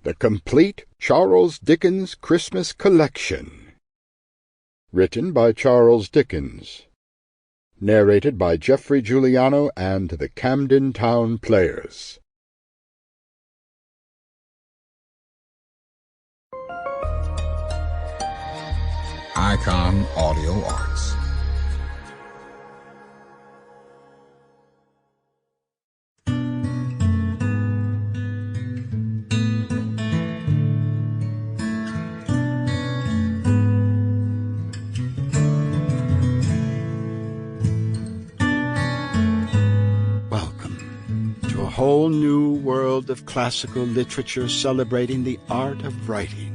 The Complete Charles Dickens Christmas Collection. Written by Charles Dickens. Narrated by Geoffrey, Giuliano and the Camden Towne Players. Icon Audio Arts. Welcome to a whole new world of classical literature celebrating the art of writing.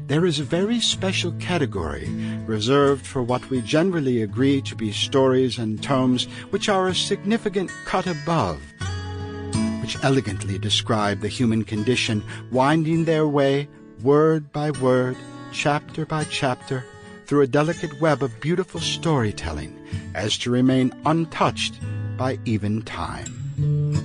There is a very special category reserved for what we generally agree to be stories and tomes which are a significant cut above, which elegantly describe the human condition, winding their way, word by word, chapter by chapter, through a delicate web of beautiful storytelling, as to remain untouched by even time.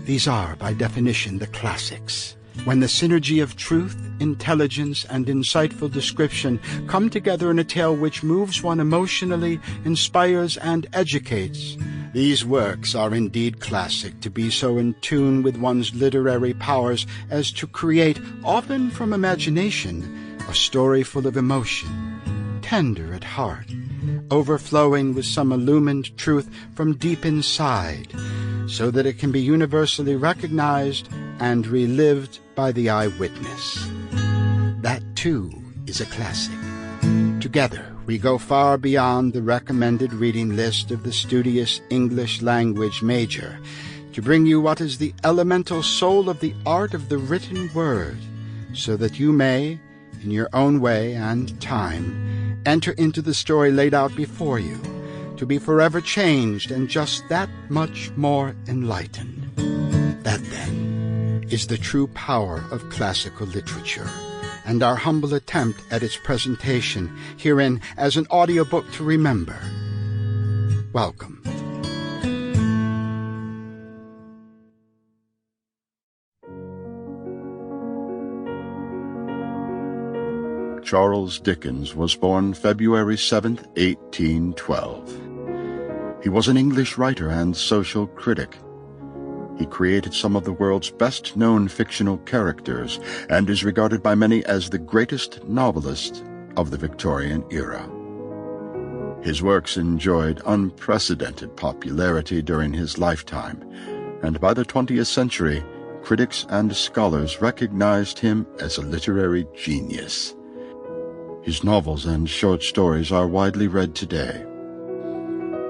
These are, by definition, the classics, when the synergy of truth, intelligence, and insightful description come together in a tale which moves one emotionally, inspires, and educates. These works are indeed classic, to be so in tune with one's literary powers as to create, often from imagination, a story full of emotion, tender at heart, overflowing with some illumined truth from deep inside, so that it can be universally recognized and relived by the eyewitness. That, too, is a classic. Together, we go far beyond the recommended reading list of the studious English language major to bring you what is the elemental soul of the art of the written word, so that you may, in your own way and time, enter into the story laid out before you, to be forever changed and just that much more enlightened. That, then, is the true power of classical literature, and our humble attempt at its presentation herein as an audiobook to remember. Welcome. Charles Dickens was born February 7th, 1812. He was an English writer and social critic. He created some of the world's best-known fictional characters and is regarded by many as the greatest novelist of the Victorian era. His works enjoyed unprecedented popularity during his lifetime, and by the 20th century, critics and scholars recognized him as a literary genius. His novels and short stories are widely read today.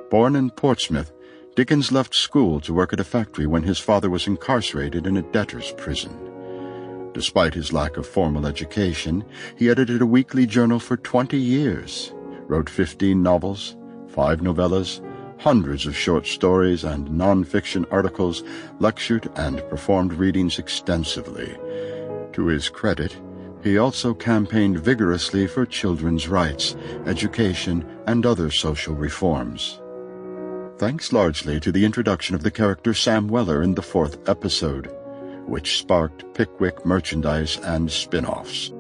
Born in Portsmouth, Dickens left school to work at a factory when his father was incarcerated in a debtor's prison. Despite his lack of formal education, he edited a weekly journal for 20 years, wrote 15 novels, 5 novellas, hundreds of short stories and non-fiction articles, lectured and performed readings extensively. To his credit, he also campaigned vigorously for children's rights, education, and other social reforms. Thanks largely to the introduction of the character Sam Weller in the 4th episode, which sparked Pickwick merchandise and spin-offs.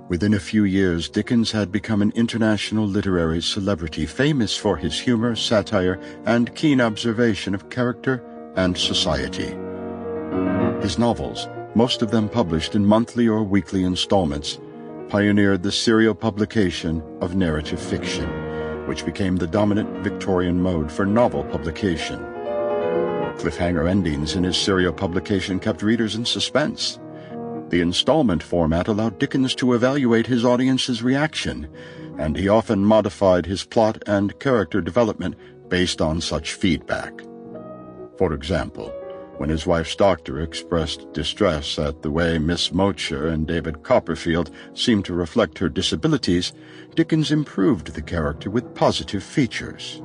Within a few years, Dickens had become an international literary celebrity, famous for his humor, satire, and keen observation of character and society. His novels, most of them published in monthly or weekly installments, pioneered the serial publication of narrative fiction, which became the dominant Victorian mode for novel publication. Cliffhanger endings in his serial publication kept readers in suspense. The installment format allowed Dickens to evaluate his audience's reaction, and he often modified his plot and character development based on such feedback. For example, when his wife's doctor expressed distress at the way Miss Mowcher and David Copperfield seemed to reflect her disabilities, Dickens improved the character with positive features.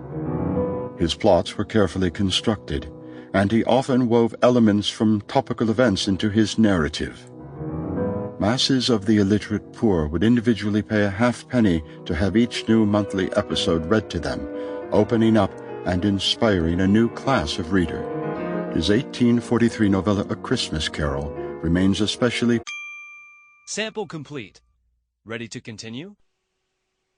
His plots were carefully constructed, and he often wove elements from topical events into his narrative. Masses of the illiterate poor would individually pay a halfpenny to have each new monthly episode read to them, opening up and inspiring a new class of reader. His 1843 novella A Christmas Carol remains especially Sample complete. Ready to continue?